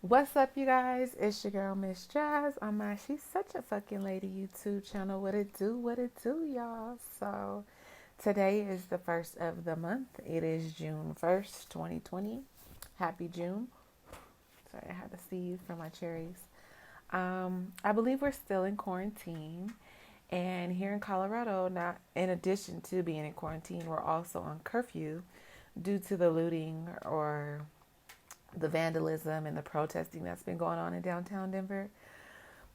What's up, you guys? It's your girl, Miss Jazz, on my She's Such a Fucking Lady YouTube channel. What it do, y'all? So, today is the first of the month. It is June 1st, 2020. Happy June. Sorry, I had to sneeze for my cherries. I believe we're still in quarantine. And here in Colorado, not in addition to being in quarantine, we're also on curfew due to the looting or the vandalism and the protesting that's been going on in downtown Denver.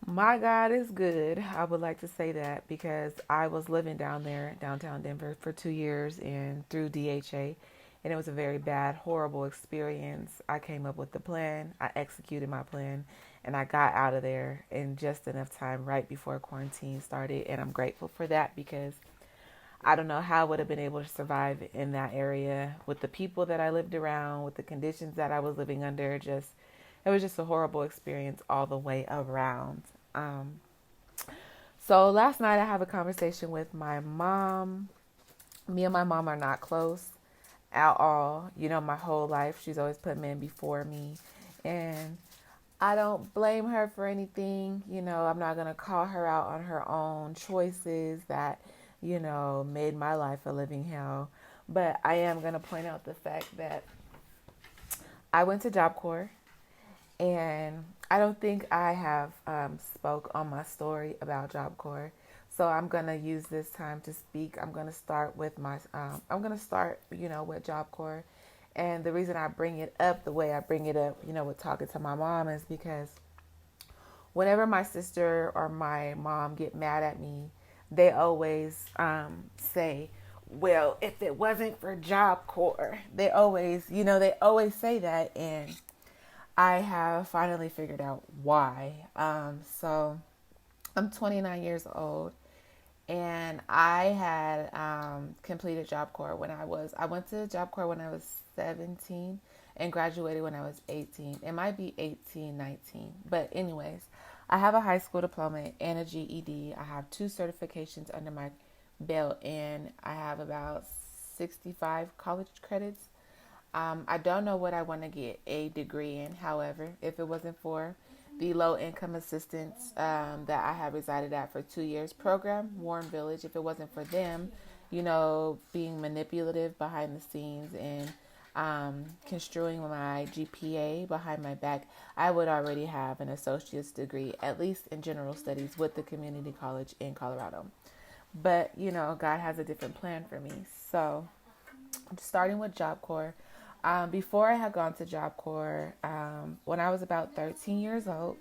My God is good. I would like to say that because I was living down there, downtown Denver, for 2 years and through DHA, and it was a very bad, horrible experience. I came up with the plan, I executed my plan, and I got out of there in just enough time right before quarantine started. And I'm grateful for that because I don't know how I would have been able to survive in that area with the people that I lived around, with the conditions that I was living under. It was just a horrible experience all the way around. Um, so last night I have a conversation with my mom. Me and my mom are not close at all. You know, my whole life she's always put men before me, and I don't blame her for anything. You know, I'm not going to call her out on her own choices that, made my life a living hell. But I am going to point out the fact that I went to Job Corps, and I don't think I have spoke on my story about Job Corps. So I'm going to use this time to speak. I'm going to start with with Job Corps. And the reason I bring it up the way I bring it up, with talking to my mom is because whenever my sister or my mom get mad at me, they always say, well, if it wasn't for Job Corps, they always say that. And I have finally figured out why. So I'm 29 years old, and I had completed Job Corps I went to Job Corps when I was 17 and graduated when I was 18. It might be 18, 19. But anyways, I have a high school diploma and a GED. I have two certifications under my belt, and I have about 65 college credits. I don't know what I want to get a degree in. However, if it wasn't for the low income assistance that I have resided at for 2 years program, Warren Village, if it wasn't for them, being manipulative behind the scenes and construing my GPA behind my back, I would already have an associate's degree, at least in general studies, with the community college in Colorado. But, God has a different plan for me. So, starting with Job Corps, before I had gone to Job Corps, when I was about 13 years old,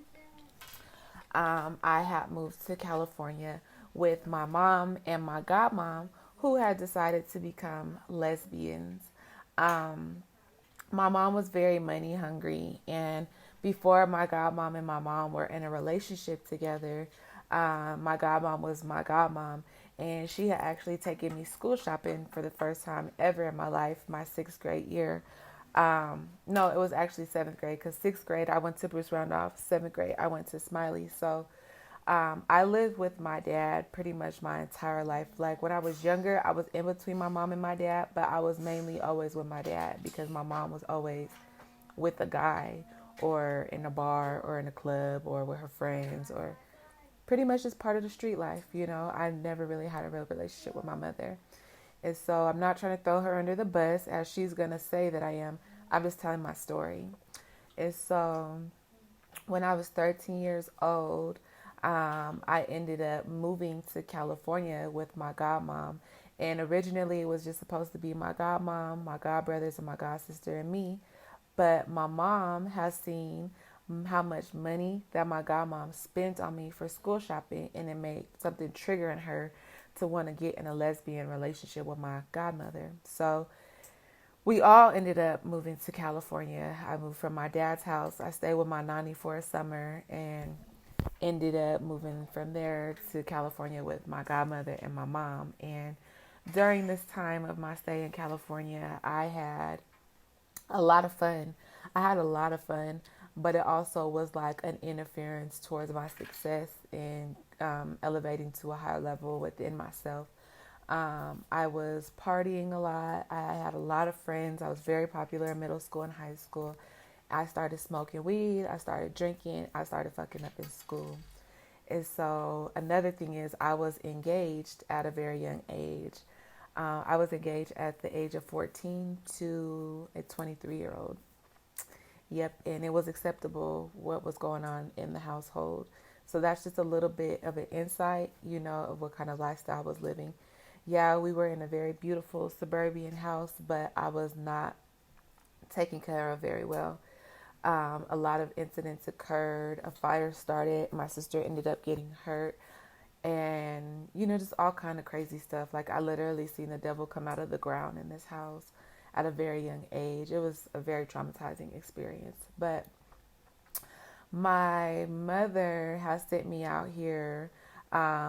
I had moved to California with my mom and my godmom, who had decided to become lesbians. Um, my mom was very money hungry, and before my godmom and my mom were in a relationship together, my godmom was my godmom, and she had actually taken me school shopping for the first time ever in my life, my sixth grade year. No, it was actually seventh grade, because sixth grade I went to Bruce Randolph, seventh grade I went to Smiley. So I lived with my dad pretty much my entire life. Like when I was younger, I was in between my mom and my dad, but I was mainly always with my dad because my mom was always with a guy or in a bar or in a club or with her friends or pretty much just part of the street life. I never really had a real relationship with my mother. And so I'm not trying to throw her under the bus as she's going to say that I am. I'm just telling my story. And so when I was 13 years old, I ended up moving to California with my godmom. And originally it was just supposed to be my godmom, my godbrothers, and my godsister and me. But my mom has seen how much money that my godmom spent on me for school shopping, and it made something trigger in her to want to get in a lesbian relationship with my godmother. So we all ended up moving to California. I moved from my dad's house. I stayed with my nanny for a summer and ended up moving from there to California with my godmother and my mom. And during this time of my stay in California, I had a lot of fun. I had a lot of fun, but it also was like an interference towards my success in elevating to a higher level within myself. I was partying a lot. I had a lot of friends. I was very popular in middle school and high school. I started smoking weed, I started drinking, I started fucking up in school. And so another thing is I was engaged at a very young age. I was engaged at the age of 14 to a 23-year-old. Yep, and it was acceptable what was going on in the household. So that's just a little bit of an insight, of what kind of lifestyle I was living. Yeah, we were in a very beautiful suburban house, but I was not taken care of very well. A lot of incidents occurred. A fire started. My sister ended up getting hurt, and just all kind of crazy stuff. Like I literally seen the devil come out of the ground in this house at a very young age. It was a very traumatizing experience. But my mother has sent me out here.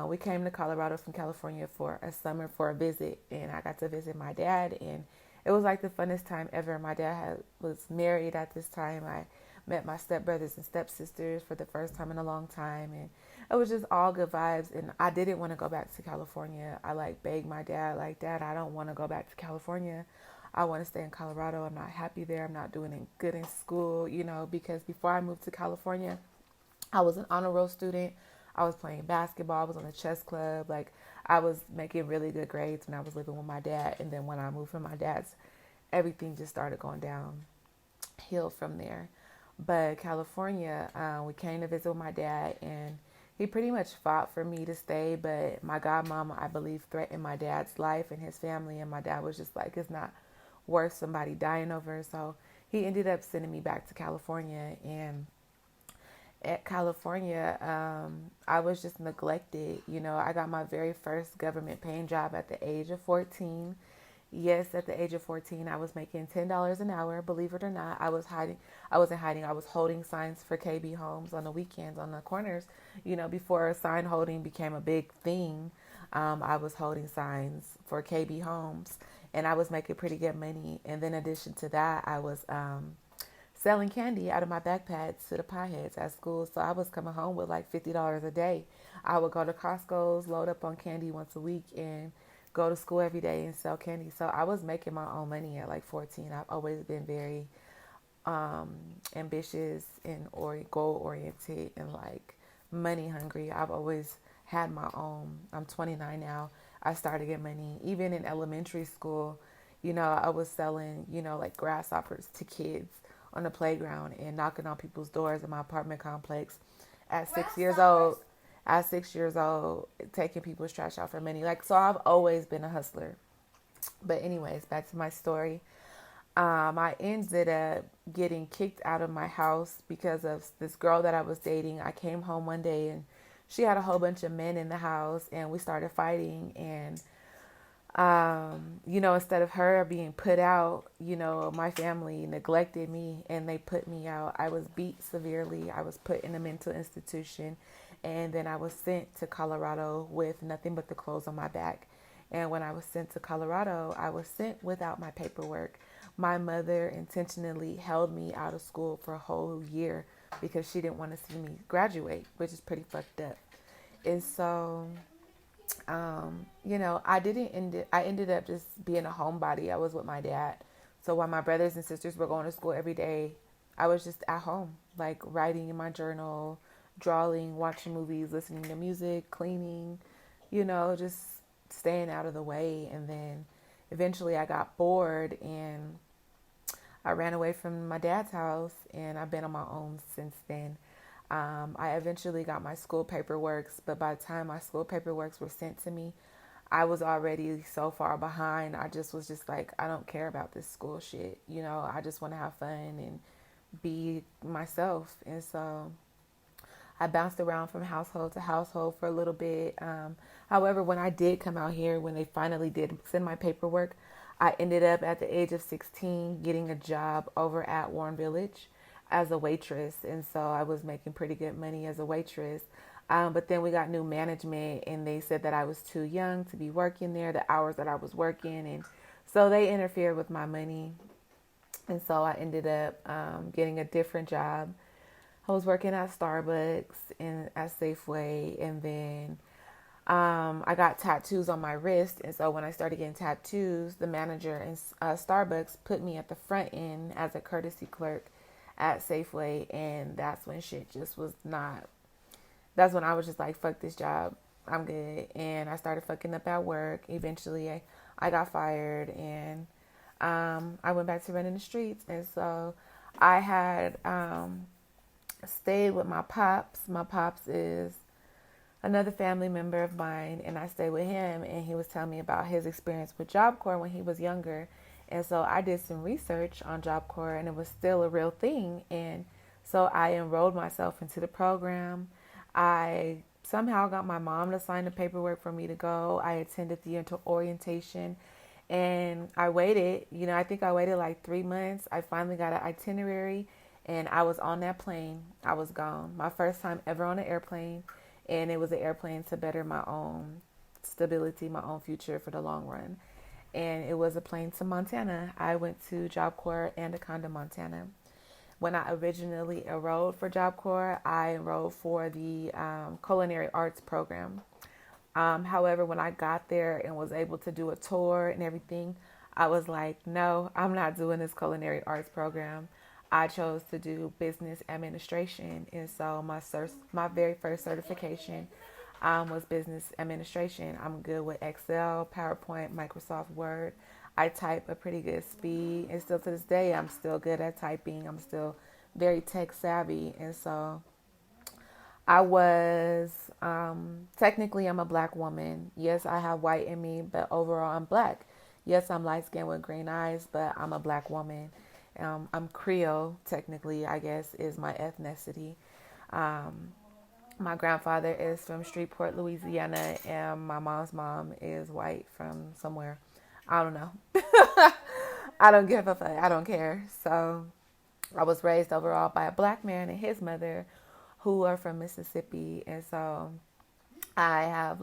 We came to Colorado from California for a summer for a visit, and I got to visit my dad, and it was like the funnest time ever. My dad was married at this time. I met my stepbrothers and stepsisters for the first time in a long time, and it was just all good vibes. And I didn't want to go back to California. I begged my dad, Dad, I don't want to go back to California. I want to stay in Colorado. I'm not happy there. I'm not doing good in school, because before I moved to California, I was an honor roll student. I was playing basketball. I was on the chess club. I was making really good grades when I was living with my dad. And then when I moved from my dad's, everything just started going downhill from there. But California, we came to visit with my dad, and he pretty much fought for me to stay. But my godmama, I believe, threatened my dad's life and his family. And my dad was just like, it's not worth somebody dying over. So he ended up sending me back to California. And at California, I was just neglected. I got my very first government paying job at the age of 14. Yes, at the age of 14, I was making $10 an hour. Believe it or not, I was hiding. I wasn't hiding. I was holding signs for KB Homes on the weekends on the corners. Before sign holding became a big thing, I was holding signs for KB Homes, and I was making pretty good money. And then in addition to that, I was selling candy out of my backpacks to the potheads at school. So I was coming home with like $50 a day. I would go to Costco's, load up on candy once a week, and go to school every day and sell candy. So I was making my own money at like 14. I've always been very ambitious and goal oriented and money hungry. I've always had my own. I'm 29 now. I started getting money even in elementary school. I was selling, grasshoppers to kids on the playground and knocking on people's doors in my apartment complex at 6 years old. At 6 years old, taking people's trash out for money. So I've always been a hustler. But anyways, back to my story. I ended up getting kicked out of my house because of this girl that I was dating. I came home one day and she had a whole bunch of men in the house, and we started fighting. And instead of her being put out, my family neglected me and they put me out. I was beat severely. I was put in a mental institution, and then I was sent to Colorado with nothing but the clothes on my back. And when I was sent to Colorado, I was sent without my paperwork. My mother intentionally held me out of school for a whole year because she didn't want to see me graduate, which is pretty fucked up. And so I ended up just being a homebody. I was with my dad. So while my brothers and sisters were going to school every day, I was just at home, writing in my journal, drawing, watching movies, listening to music, cleaning, just staying out of the way. And then eventually I got bored and I ran away from my dad's house, and I've been on my own since then. I eventually got my school paperwork, but by the time my school paperwork were sent to me, I was already so far behind. I was just like, I don't care about this school shit. I just want to have fun and be myself. And so I bounced around from household to household for a little bit. However, when I did come out here, when they finally did send my paperwork, I ended up at the age of 16 getting a job over at Warren Village as a waitress. And so I was making pretty good money as a waitress. But then we got new management, and they said that I was too young to be working there, the hours that I was working. And so they interfered with my money. And so I ended up getting a different job. I was working at Starbucks and at Safeway, and then I got tattoos on my wrist. And so when I started getting tattoos, the manager in Starbucks put me at the front end as a courtesy clerk at Safeway, and that's when shit just was not. That's when I was just like, fuck this job, I'm good. And I started fucking up at work. Eventually, I got fired, and I went back to running the streets. And so I had stayed with my pops. My pops is another family member of mine, and I stayed with him, and he was telling me about his experience with Job Corps when he was younger. And so I did some research on Job Corps, and it was still a real thing. And so I enrolled myself into the program. I somehow got my mom to sign the paperwork for me to go. I attended the orientation, and I waited. I think I waited like 3 months. I finally got an itinerary, and I was on that plane. I was gone. My first time ever on an airplane, and it was an airplane to better my own stability, my own future for the long run. And it was a plane to Montana. I went to Job Corps Anaconda, Montana. When I originally enrolled for Job Corps, I enrolled for the culinary arts program. However, when I got there and was able to do a tour and everything, I was like, no, I'm not doing this culinary arts program. I chose to do business administration. And so my very first certification was business administration. I'm good with Excel, PowerPoint, Microsoft Word. I type a pretty good speed. And still to this day, I'm still good at typing. I'm still very tech savvy. And so I was, technically, I'm a black woman. Yes, I have white in me, but overall, I'm black. Yes, I'm light skinned with green eyes, but I'm a black woman. I'm Creole, technically, I guess, is my ethnicity. My grandfather is from Shreveport, Louisiana, and my mom's mom is white from somewhere. I don't know. I don't give a fuck. I don't care. So I was raised overall by a black man and his mother who are from Mississippi. And so I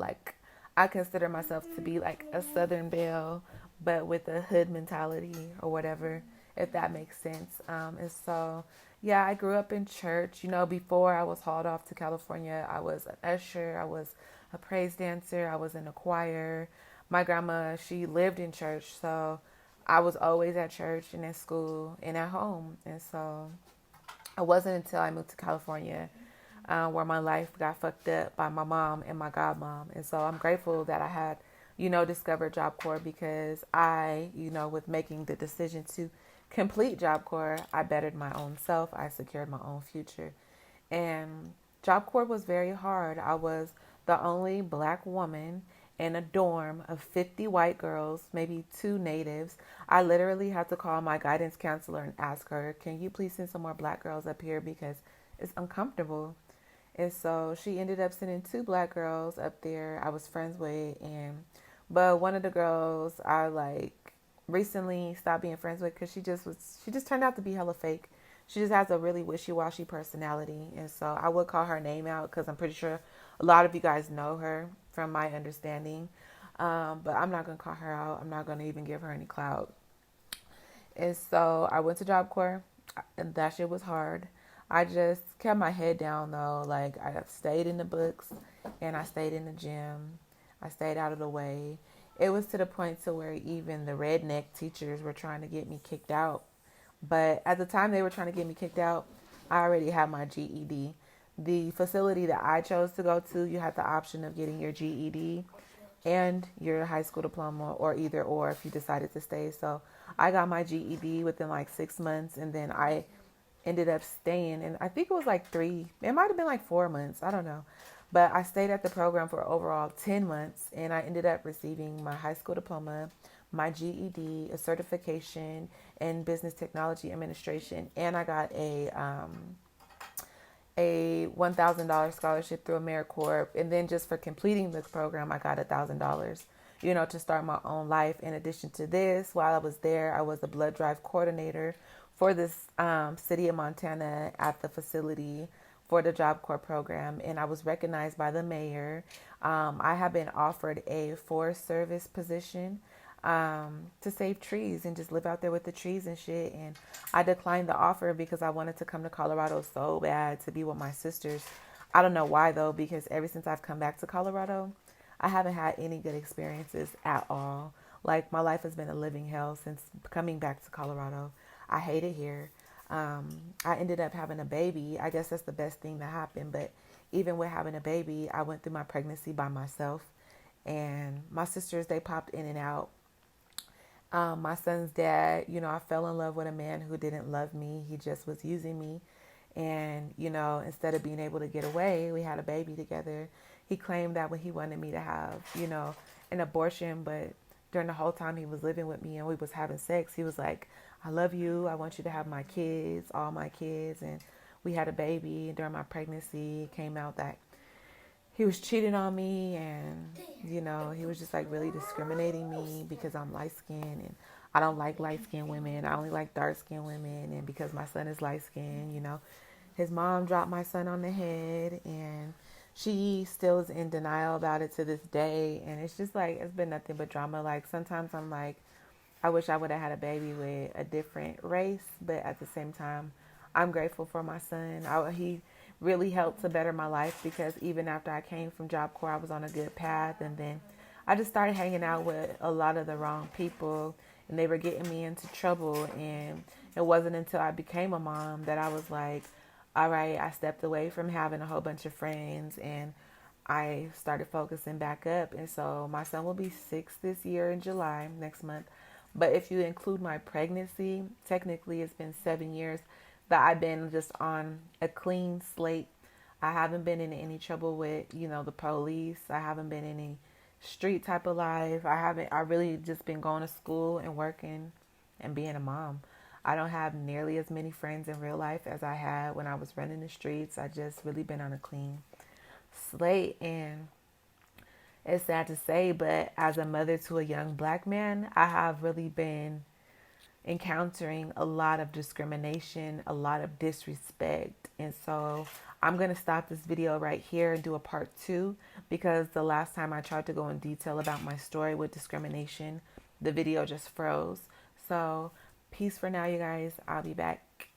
consider myself to be like a Southern belle, but with a hood mentality or whatever, if that makes sense. And so, yeah, I grew up in church. Before I was hauled off to California, I was an usher, I was a praise dancer, I was in a choir. My grandma, she lived in church, so I was always at church and at school and at home. And so it wasn't until I moved to California where my life got fucked up by my mom and my godmom. And so I'm grateful that I had, discovered Job Corps because with making the decision to complete Job Corps, I bettered my own self. I secured my own future. And Job Corps was very hard. I was the only black woman in a dorm of 50 white girls, maybe 2 natives. I literally had to call my guidance counselor and ask her, can you please send some more black girls up here because it's uncomfortable. And so she ended up sending 2 black girls up there I was friends with. But one of the girls I recently stopped being friends with because she just turned out to be hella fake. She just has a really wishy-washy personality. And so I would call her name out because I'm pretty sure a lot of you guys know her from my understanding. But I'm not going to call her out. I'm not going to even give her any clout. And so I went to Job Corps, and that shit was hard. I just kept my head down though. I stayed in the books and I stayed in the gym. I stayed out of the way. It was to the point to where even the redneck teachers were trying to get me kicked out. But at the time they were trying to get me kicked out, I already had my GED. The facility that I chose to go to, you had the option of getting your GED and your high school diploma or either or if you decided to stay. So I got my GED within 6 months, and then I ended up staying, and I think it was 3, it might have been 4 months, I don't know, but I stayed at the program for overall 10 months, and I ended up receiving my high school diploma, my GED, a certification in business technology administration, and I got a $1,000 scholarship through AmeriCorps, and then just for completing this program, I got $1,000, to start my own life. In addition to this, while I was there, I was a blood drive coordinator for this city of Montana at the facility for the Job Corps program, and I was recognized by the mayor. I have been offered a Forest Service position to save trees and just live out there with the trees and shit, and I declined the offer because I wanted to come to Colorado so bad to be with my sisters. I don't know why though, because ever since I've come back to Colorado, I haven't had any good experiences at all. My life has been a living hell since coming back to Colorado. I hate it here. I ended up having a baby. I guess that's the best thing that happened. But even with having a baby, I went through my pregnancy by myself. And my sisters, they popped in and out. My son's dad, I fell in love with a man who didn't love me. He just was using me. And, instead of being able to get away, we had a baby together. He claimed that when he wanted me to have, an abortion, but during the whole time he was living with me and we was having sex, he was like, I love you. I want you to have my kids, all my kids. And we had a baby. And during my pregnancy, it came out that he was cheating on me, and he was just like really discriminating me because I'm light skinned, and I don't like light skinned women. I only like dark skinned women. And because my son is light skinned, his mom dropped my son on the head, and she still is in denial about it to this day. And it's just like, it's been nothing but drama. Like, sometimes I'm like, I wish I would have had a baby with a different race, but at the same time, I'm grateful for my son. He really helped to better my life, because even after I came from Job Corps, I was on a good path, and then I just started hanging out with a lot of the wrong people, and they were getting me into trouble. And it wasn't until I became a mom that I was like, all right, I stepped away from having a whole bunch of friends, and I started focusing back up. And so my son will be 6 this year in July, next month. But if you include my pregnancy, technically it's been 7 years that I've been just on a clean slate. I haven't been in any trouble with, the police. I haven't been in any street type of life. I really just been going to school and working and being a mom. I don't have nearly as many friends in real life as I had when I was running the streets. I just really been on a clean slate. And it's sad to say, but as a mother to a young black man, I have really been encountering a lot of discrimination, a lot of disrespect. And so I'm going to stop this video right here and do a part 2, because the last time I tried to go in detail about my story with discrimination, the video just froze. So peace for now, you guys. I'll be back.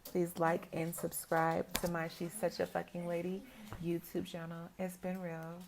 Please like and subscribe to my She's Such a Fucking Lady YouTube channel. It's been real.